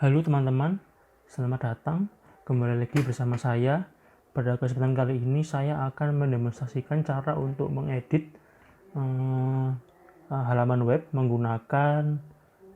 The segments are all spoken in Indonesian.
Halo teman-teman, selamat datang kembali lagi bersama saya. Pada kesempatan kali ini saya akan mendemonstrasikan cara untuk mengedit halaman web menggunakan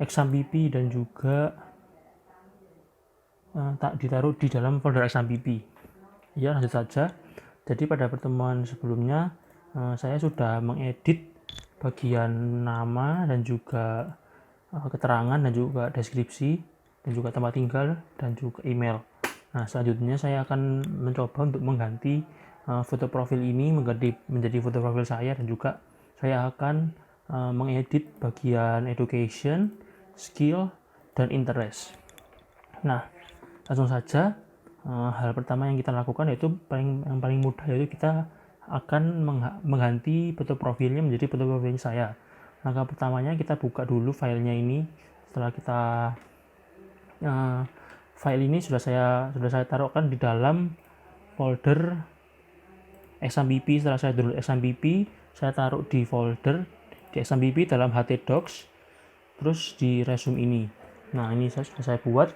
XAMPP dan juga tak ditaruh di dalam folder XAMPP. Ya, lanjut saja. Jadi pada pertemuan sebelumnya saya sudah mengedit bagian nama dan juga keterangan dan juga deskripsi dan juga tempat tinggal dan juga email. Nah, selanjutnya saya akan mencoba untuk mengganti foto profil ini menjadi foto profil saya, dan juga saya akan mengedit bagian education, skill, dan interest. Nah, langsung saja. Hal pertama yang kita lakukan yaitu yang paling mudah, yaitu kita akan mengganti foto profilnya menjadi foto profil saya. Langkah pertamanya kita buka dulu filenya ini. Setelah kita file ini sudah saya taruhkan di dalam folder XAMPP. Setelah saya download XAMPP, saya taruh di folder di XAMPP dalam htdocs, terus di resume ini. Nah, ini sudah saya buat.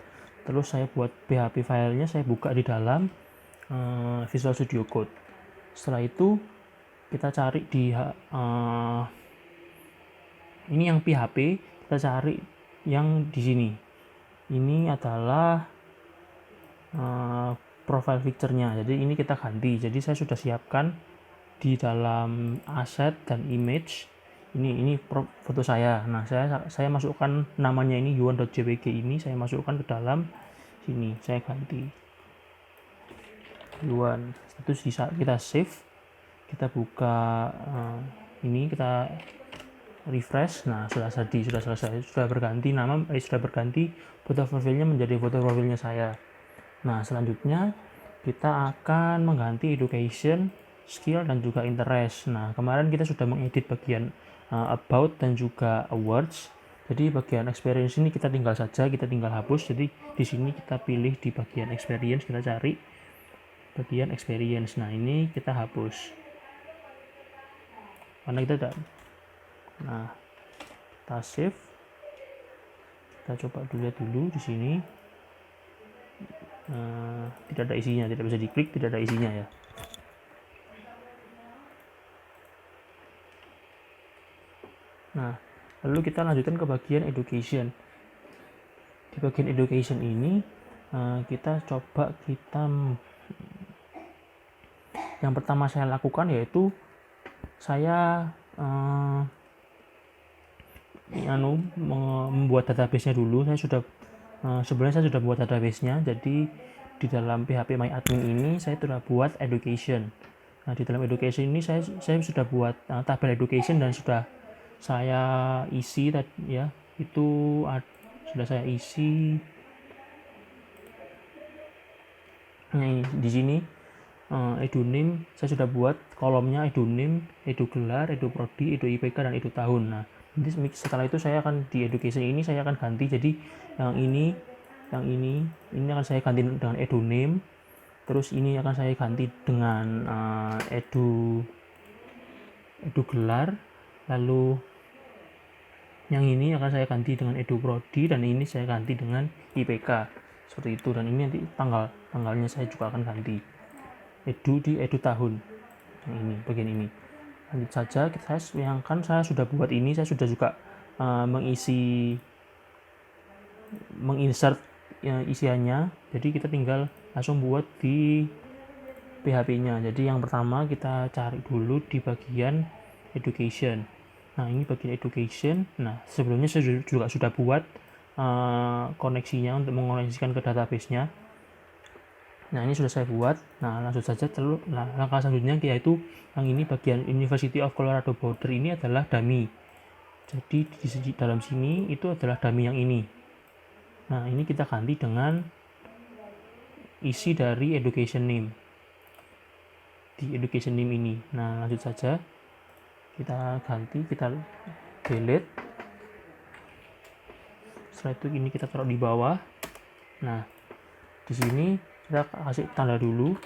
Terus saya buat PHP filenya, saya buka di dalam Visual Studio Code. Setelah itu kita cari di ini yang PHP, kita cari yang di sini. Ini adalah profile picture-nya. Jadi ini kita ganti. Jadi saya sudah siapkan di dalam asset dan image. Ini foto saya. Nah, saya masukkan namanya ini yuan.jpg, ini saya masukkan ke dalam sini. Saya ganti yuan. Terus kita save. Kita buka ini, kita refresh. Nah, sudah selesai, sudah berganti nama, sudah berganti foto profilnya menjadi foto profilnya saya. Nah, selanjutnya kita akan mengganti education, skill, dan juga interest. Nah, kemarin kita sudah mengedit bagian about dan juga awards. Jadi bagian experience ini kita tinggal hapus. Jadi di sini kita pilih di bagian experience, kita cari bagian experience. Nah, ini kita hapus karena kita tidak. Nah, kita save. Kita coba lihat dulu di sini. Tidak ada isinya, tidak bisa diklik, tidak ada isinya ya. Nah, lalu kita lanjutkan ke bagian education. Di bagian education ini kita yang pertama saya lakukan yaitu saya membuat database-nya dulu. Sebenarnya saya sudah buat database-nya. Jadi di dalam PHP My Admin ini saya sudah buat education. Nah, di dalam education ini saya sudah buat tabel education dan sudah saya isi ya. Itu sudah saya isi. Nah, di sini eduname saya sudah buat kolomnya edu-name, edu-gelar, edu-prodi, edu-IPK, dan edu-tahun. Nah, nanti setelah itu saya akan di education ini saya akan ganti jadi yang ini akan saya ganti dengan edu-name. Terus ini akan saya ganti dengan edu-gelar. Lalu yang ini akan saya ganti dengan edu-prodi, dan ini saya ganti dengan IPK. Seperti itu. Dan ini nanti tanggalnya saya juga akan ganti edu tahun. Yang ini, bagian ini. Lanjut saja, saya sudah buat ini, saya sudah juga menginsert isiannya. Jadi kita tinggal langsung buat di PHP-nya. Jadi yang pertama kita cari dulu di bagian education. Nah, ini bagian education. Nah, sebelumnya saya juga sudah buat koneksinya untuk mengoneksikan ke database-nya. Nah, ini sudah saya buat. Nah, langsung saja langkah selanjutnya yaitu yang ini, bagian University of Colorado Boulder ini adalah dummy. Jadi di dalam sini itu adalah dummy yang ini. Nah, ini kita ganti dengan isi dari education name. Di education name ini. Nah, lanjut saja. Kita ganti, kita delete. Setelah itu ini kita taruh di bawah. Nah, di sini kita kasih tanda dulu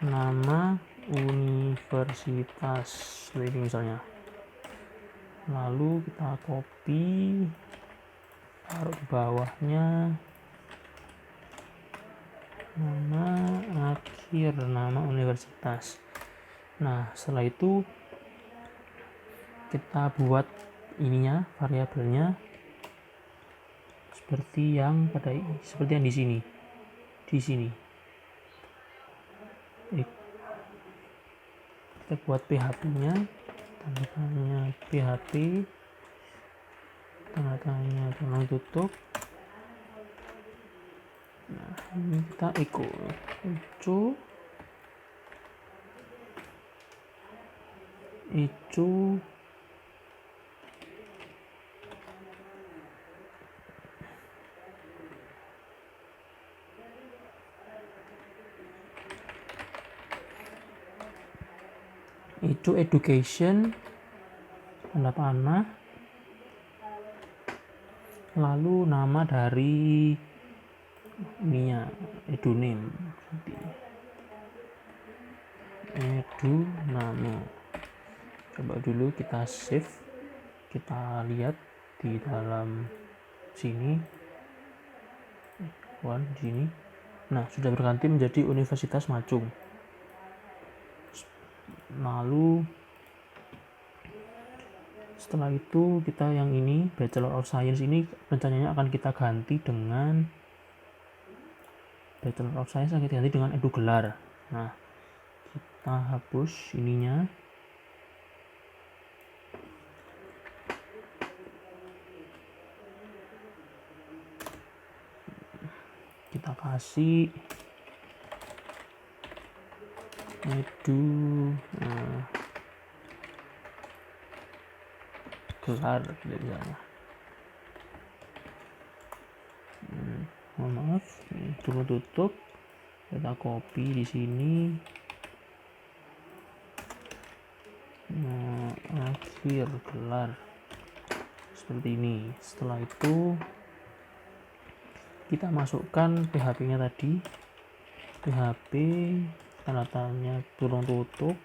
nama universitas ini misalnya. lalu kita copy, taruh di bawahnya nama akhir, nama universitas. Nah, setelah itu kita buat ininya, variabelnya seperti yang di sini. Kita buat PHP-nya, tanda tanya PHP, tanda tanya tolong tutup. Nah, ini kita echo itu education, tanda panah, lalu nama dari ininya eduname, eduname. Coba dulu kita save, kita lihat di dalam sini, di sini. Nah, sudah berganti menjadi Universitas Macung. Lalu setelah itu kita yang ini Bachelor of Science ini rencananya akan kita ganti dengan Bachelor of Science, akan kita ganti dengan edugelar. Nah, kita hapus ininya, kita kasih gelar misalnya. Mohon maaf, turun tutup, kita copy di sini. Nah, akhir gelar seperti ini. Setelah itu kita masukkan PHP-nya tadi, PHP tanda tanya turun tutup,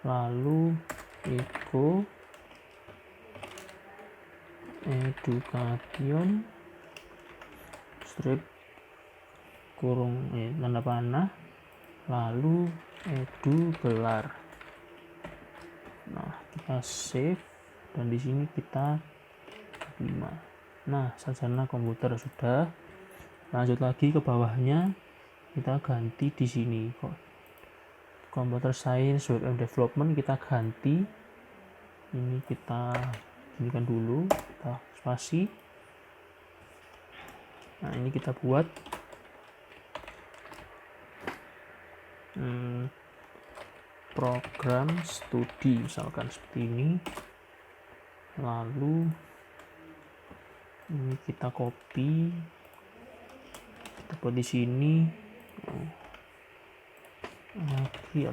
lalu echo education strip kurung tanda panah, lalu edugelar. Nah, kita save dan di sini kita 5. Nah, sarjana komputer sudah. Lanjut lagi ke bawahnya, kita ganti di sini kok. Computer Science Web and Development kita ganti. Ini kita ginikan dulu, kita spasi. Nah, ini kita buat program studi misalkan seperti ini. Lalu ini kita copy, kita buat di sini. Akhir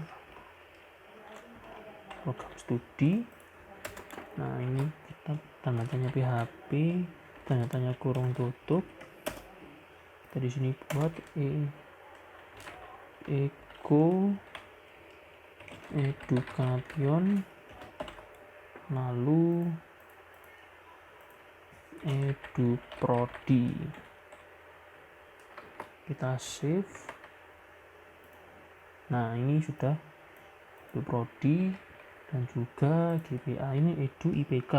program studi. Nah, ini kita tanda tanya PHP, tanda tanya kurung tutup. Kita di sini buat echo education, lalu eduprodi. Kita save. Nah, ini sudah eduprodi dan juga GPA ini edu IPK.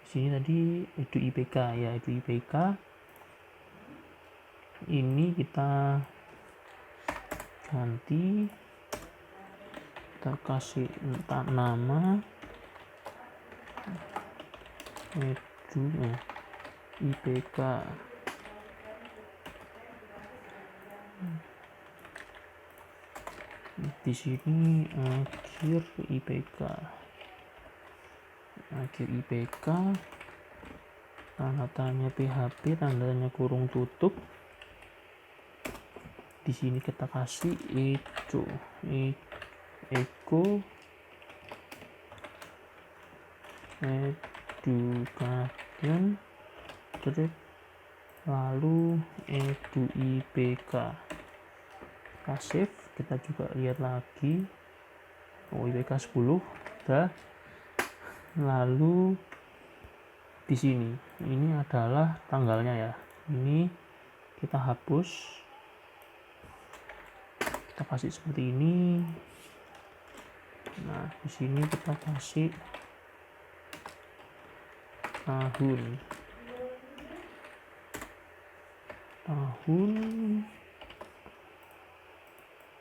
Di sini tadi edu IPK ya, edu IPK. Ini kita ganti, kita kasih nama edu IPK. Di sini akhir IPK, tanda tanya PHP, tanda tanya kurung tutup. Di sini kita kasih echo education, lalu edu IPK. Kita save, kita juga lihat lagi. IPK 10 udah. Lalu di sini ini adalah tanggalnya ya, ini kita hapus, kita kasih seperti ini. Nah di sini kita kasih tahun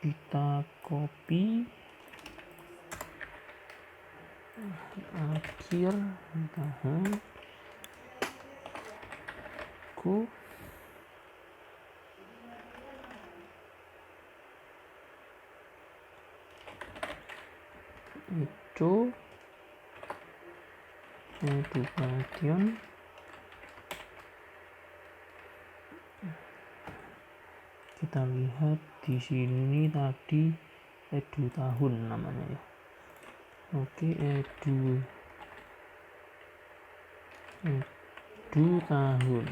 kita copy akhir tahun ku itu education kita lihat di sini tadi edu tahun namanya ya. Oke, edu tahun.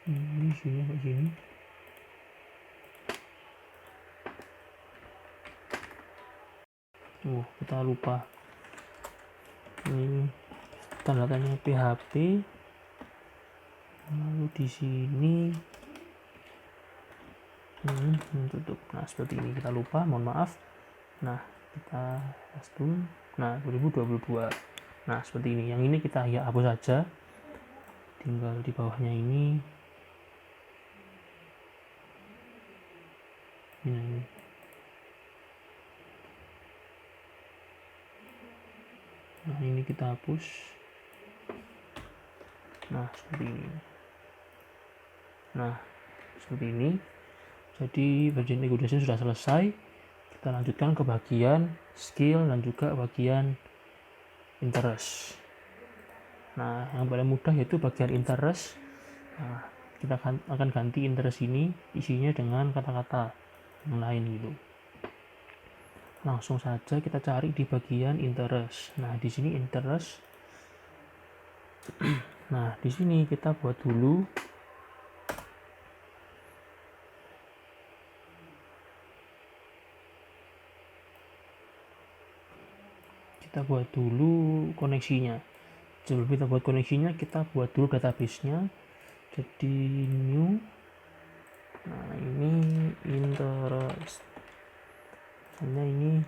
Ini sini ke sini. Kita lupa. Ini tanda-tandanya PHP. Lalu di sini tutup. Nah seperti ini, kita lupa, mohon maaf. Nah kita custom. Nah 2022. Nah seperti ini. Yang ini kita ya hapus saja, tinggal di bawahnya ini. Nah ini kita hapus. Nah seperti ini. Nah seperti ini. Jadi bagian negotiation sudah selesai. Kita lanjutkan ke bagian skill dan juga bagian interest. Nah yang paling mudah yaitu bagian interest. Nah kita akan ganti interest ini isinya dengan kata-kata yang lain gitu. Langsung saja kita cari di bagian interest. Nah di sini interest. Nah di sini kita buat dulu koneksinya. Sebelum kita buat koneksinya, kita buat dulu database-nya. Jadi new. Nah ini interest. Hanya ini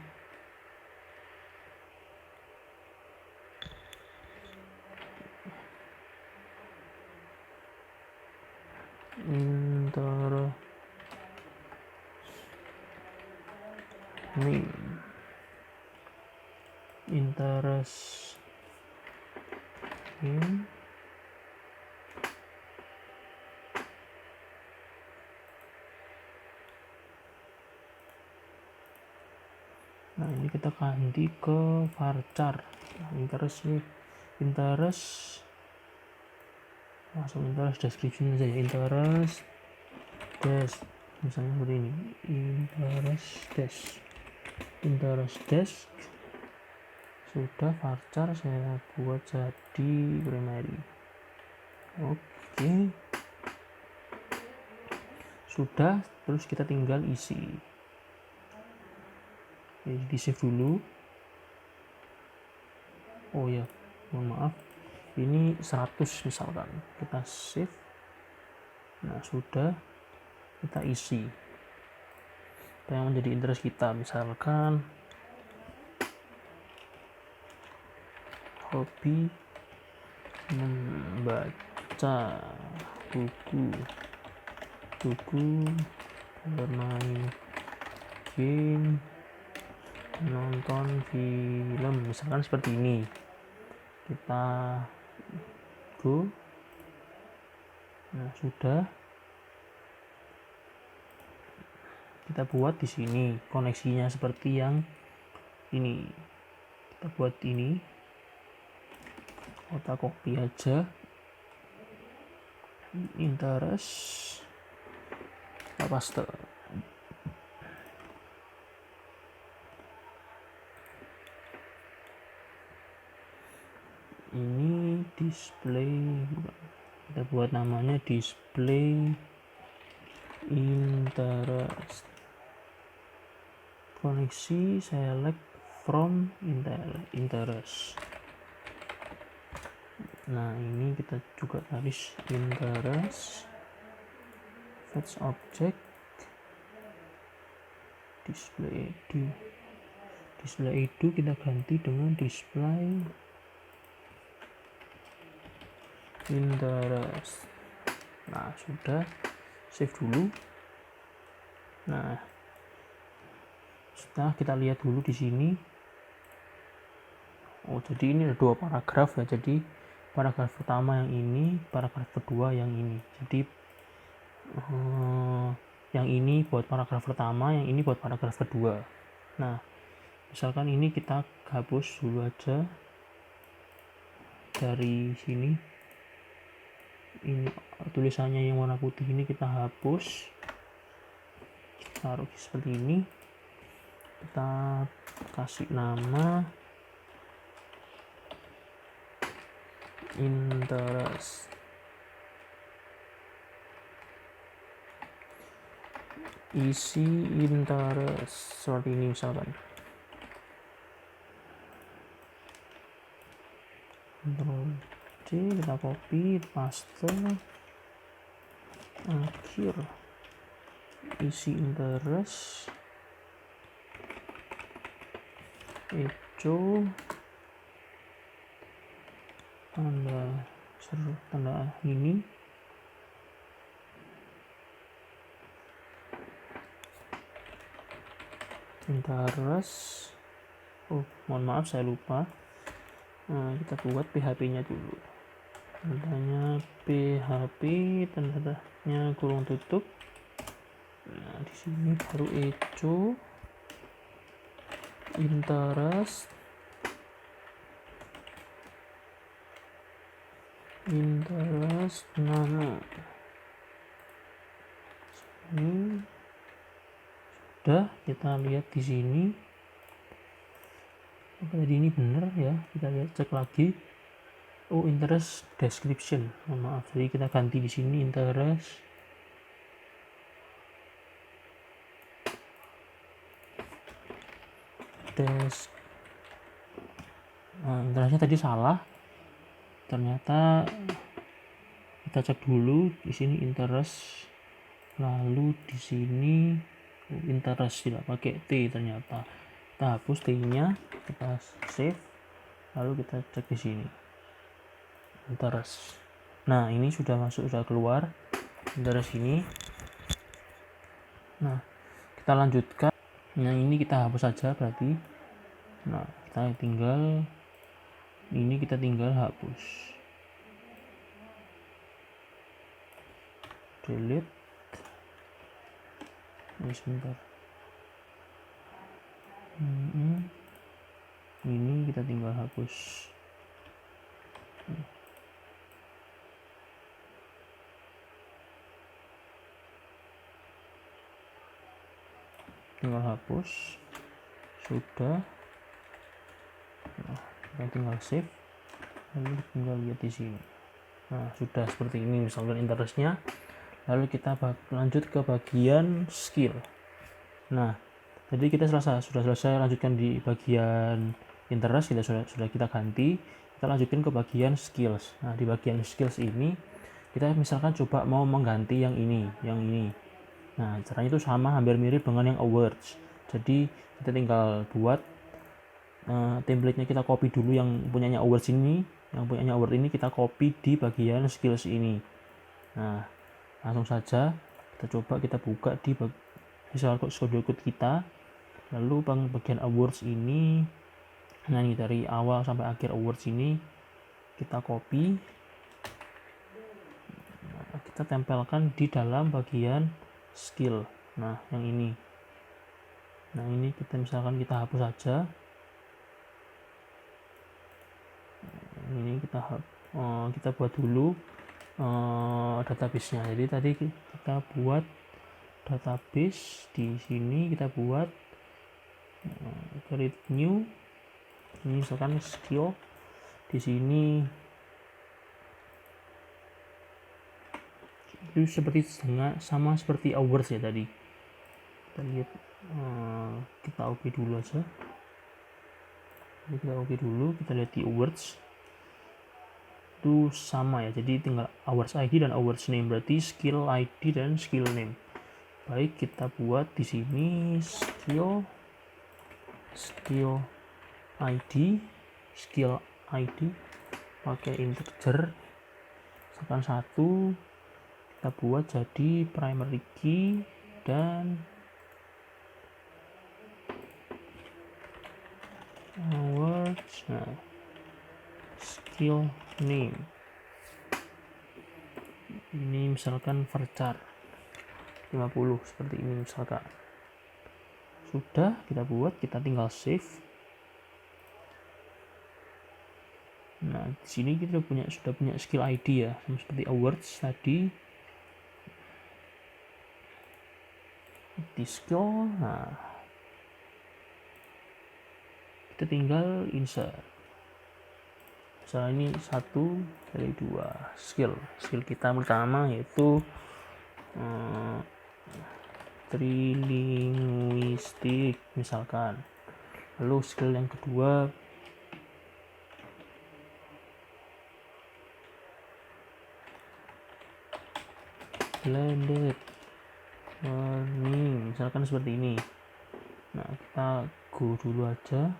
interest name, interest name, nah ini kita ganti ke varchar. Nah, interest langsung interest description aja ya, interest dash, misalnya seperti ini, interest dash sudah, varchar saya buat jadi primary. Oke, sudah, terus kita tinggal isi. Di save dulu. Oh ya, mohon maaf, ini 100 misalkan, kita save. Nah sudah, kita isi apa yang menjadi interest kita, misalkan hobi membaca buku, bermain game, nonton film, misalkan seperti ini. Kita go. Nah sudah, kita buat di sini koneksinya seperti yang ini. Kita buat ini, kita copy aja interest, kita paste. Ini display, kita kita buat namanya display interest, koneksi select from interest. Nah ini kita juga tulis interest, fetch object, display itu kita ganti dengan display interest. Nah sudah, save dulu. Nah setelah kita lihat dulu di sini, jadi ini ada 2 paragraf ya. Jadi paragraf pertama yang ini, paragraf kedua yang ini. Jadi yang ini buat paragraf pertama, yang ini buat paragraf kedua. Nah misalkan ini kita hapus dulu aja dari sini, ini tulisannya yang warna putih ini kita hapus, kita taruh seperti ini, kita kasih nama interest. Isi interest seperti ini misalkan. Ctrl C, kita copy, paste, akhir isi interest, echo, tanda ini, interest. Mohon maaf saya lupa. Kita buat PHP-nya dulu. Tandanya PHP, tandanya kurung tutup. Nah di sini baru echo interest nama. Ini sudah, kita lihat di sini. Tadi ini benar ya, kita lihat, cek lagi. Interest description, maaf, jadi kita ganti di sini interest interestnya tadi salah, ternyata kita cek dulu di sini interest, lalu di sini interest tidak pakai T, ternyata kita hapus T-nya, kita save, lalu kita cek di sini interest. Nah ini sudah masuk, sudah keluar interest ini. Nah kita lanjutkan. Nah ini kita hapus saja berarti. Nah kita tinggal ini, kita tinggal hapus, delete. Ini sebentar, ini kita tinggal hapus. Tinggal hapus, sudah. Nah, kita tinggal save, lalu tinggal lihat di sini. Nah sudah seperti ini misalkan interestnya. Lalu kita lanjut ke bagian skill. Nah jadi kita sudah selesai lanjutkan di bagian interest, sudah kita ganti. Kita lanjutkan ke bagian skills. Nah di bagian skills ini kita misalkan coba mau mengganti yang ini. Nah caranya itu sama, hampir mirip dengan yang awards. Jadi kita tinggal buat template-nya, kita copy dulu yang punyanya awards ini, yang punyanya award ini kita copy di bagian skills ini. Nah langsung saja kita coba, kita buka di Visual Studio Code kita, lalu bagian awards ini. Nah ini dari awal sampai akhir awards ini kita copy, kita tempelkan di dalam bagian skill. Nah yang ini, nah ini kita misalkan kita hapus saja. Ini kita buat dulu database-nya. Jadi tadi kita buat database, di sini kita buat create new, ini misalkan skill, di sini itu seperti sama seperti hours ya tadi. Kita lihat, kita oke dulu aja. Jadi kita oke dulu, kita lihat di hours itu sama ya, jadi tinggal hours ID dan hours name, berarti skill ID dan skill name. Baik, kita buat di sini skill ID pakai integer misalkan 1, kita buat jadi primary key dan hours. Nah, skill name ini misalkan varchar 50 seperti ini misalkan. Sudah kita buat, kita tinggal save. Nah, di sini kita sudah punya skill ID ya, sama seperti awards tadi. Di skill, nah kita tinggal insert. Misalnya ini 1 dari 2 skill kita pertama yaitu trilinguistik misalkan. Lalu skill yang kedua blended learning misalkan seperti ini. Nah, kita go dulu aja.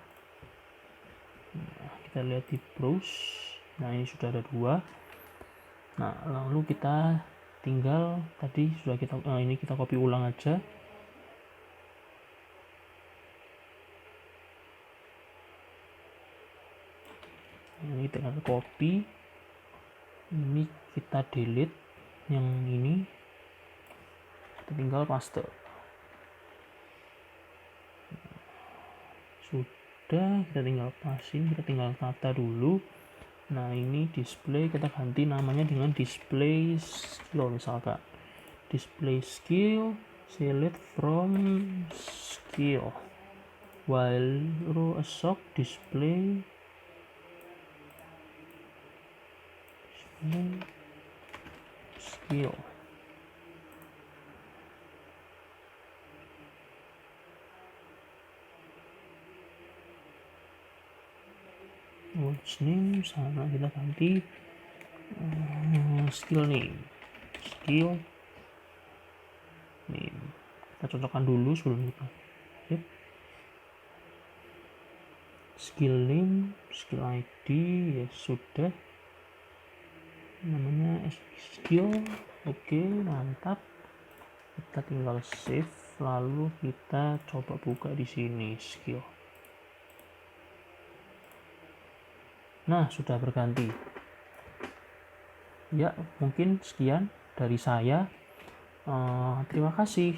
Nah, kita lihat di browse. Nah, ini sudah ada 2. Nah, lalu kita tinggal tadi sudah kita ini kita copy ulang aja. Ini tinggal copy, ini kita delete yang ini, kita tinggal paste. Sudah, kita tinggal pasin, kita tinggal tata dulu. Nah, ini display kita ganti namanya dengan display skill misalkan. Display skill, select from skill, while row assoc display skill. Words name sama kita ganti skill name. Kita cocokkan dulu sebelum kita skill name, skill ID ya sudah, namanya skill. Oke, mantap. Kita tinggal save, lalu kita coba buka di sini skill. Nah, sudah berganti. Ya, mungkin sekian dari saya. Terima kasih.